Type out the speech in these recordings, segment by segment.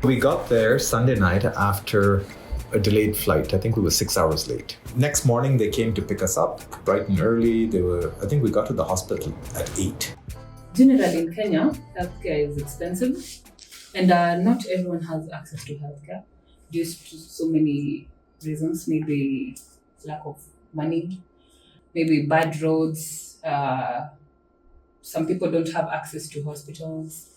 We got there Sunday night after a delayed flight. I think we were 6 hours late. Next morning, they came to pick us up bright and early. I think we got to the hospital at 8. Generally in Kenya, healthcare is expensive and not everyone has access to healthcare due to so many reasons, maybe lack of money, maybe bad roads, some people don't have access to hospitals.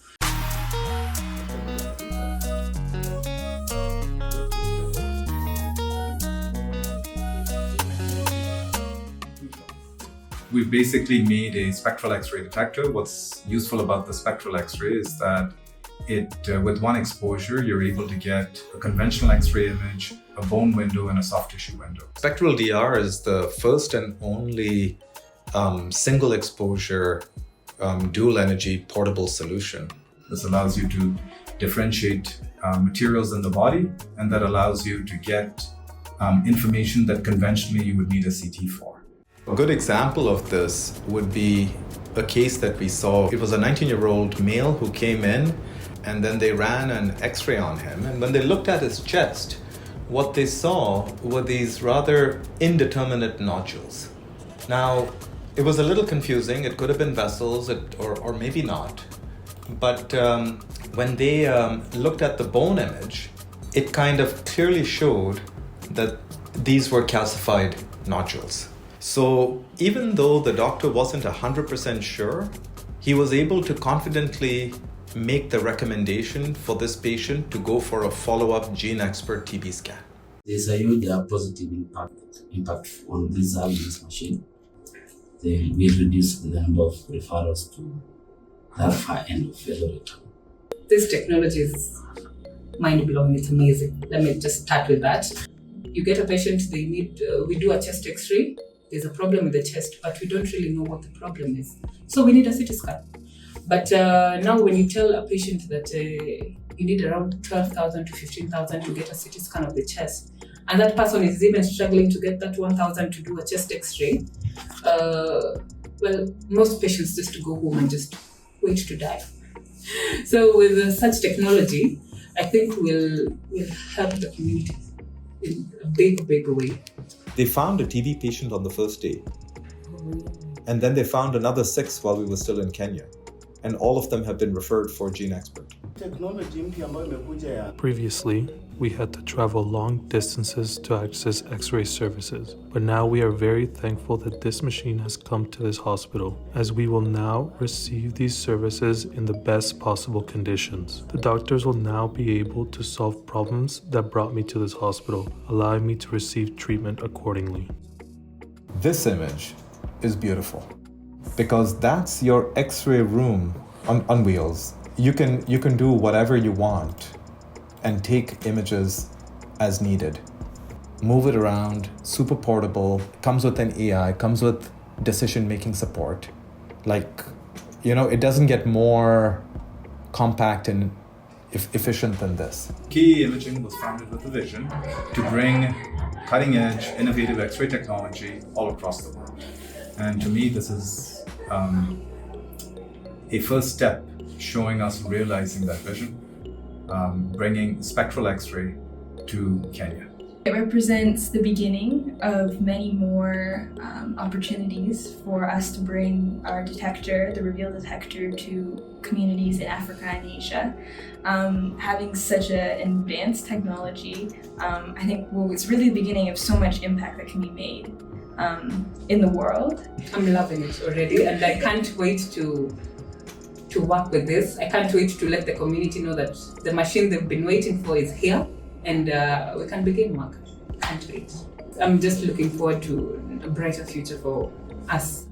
We've basically made a spectral X-ray detector. What's useful about the spectral X-ray is that with one exposure, you're able to get a conventional X-ray image, a bone window, and a soft tissue window. Spectral DR is the first and only single exposure dual energy portable solution. This allows you to differentiate materials in the body, and that allows you to get information that conventionally you would need a CT for. A good example of this would be a case that we saw. It was a 19-year-old male who came in, and then they ran an X-ray on him. And when they looked at his chest, what they saw were these rather indeterminate nodules. Now, it was a little confusing. It could have been vessels or maybe not. But when they looked at the bone image, it kind of clearly showed that these were calcified nodules. So even though the doctor wasn't 100% sure, he was able to confidently make the recommendation for this patient to go for a follow-up gene expert TB scan. There's a huge positive impact on this machine. They will reduce the number of referrals to that far end of failure. This technology is mind-blowing, it's amazing. Let me just start with that. You get a patient, we do a chest X-ray. There's a problem with the chest, but we don't really know what the problem is. So we need a CT scan. But now when you tell a patient that you need around 12,000 to 15,000 to get a CT scan of the chest, and that person is even struggling to get that 1,000 to do a chest X-ray, well, most patients just go home and just wait to die. So with such technology, I think we'll help the community in a big way. They found a TB patient on the first day. And then they found another 6 while we were still in Kenya. And all of them have been referred for gene expert. Previously, we had to travel long distances to access X-ray services, but now we are very thankful that this machine has come to this hospital, as we will now receive these services in the best possible conditions. The doctors will now be able to solve problems that brought me to this hospital, allowing me to receive treatment accordingly. This image is beautiful because that's your X-ray room on wheels. You can do whatever you want and take images as needed. Move it around, super portable, comes with an AI, comes with decision-making support. It doesn't get more compact and efficient than this. Key Imaging was founded with a vision to bring cutting-edge, innovative X-ray technology all across the world. And to me, this is a first step showing us realizing that vision, bringing spectral X-ray to Kenya. It represents the beginning of many more opportunities for us to bring our detector, the Reveal detector, to communities in Africa and Asia. Having such an advanced technology, I think it's really the beginning of so much impact that can be made in the world. I'm loving it already, and I can't wait to work with this. I can't wait to let the community know that the machine they've been waiting for is here, and we can begin work. Can't wait. I'm just looking forward to a brighter future for us.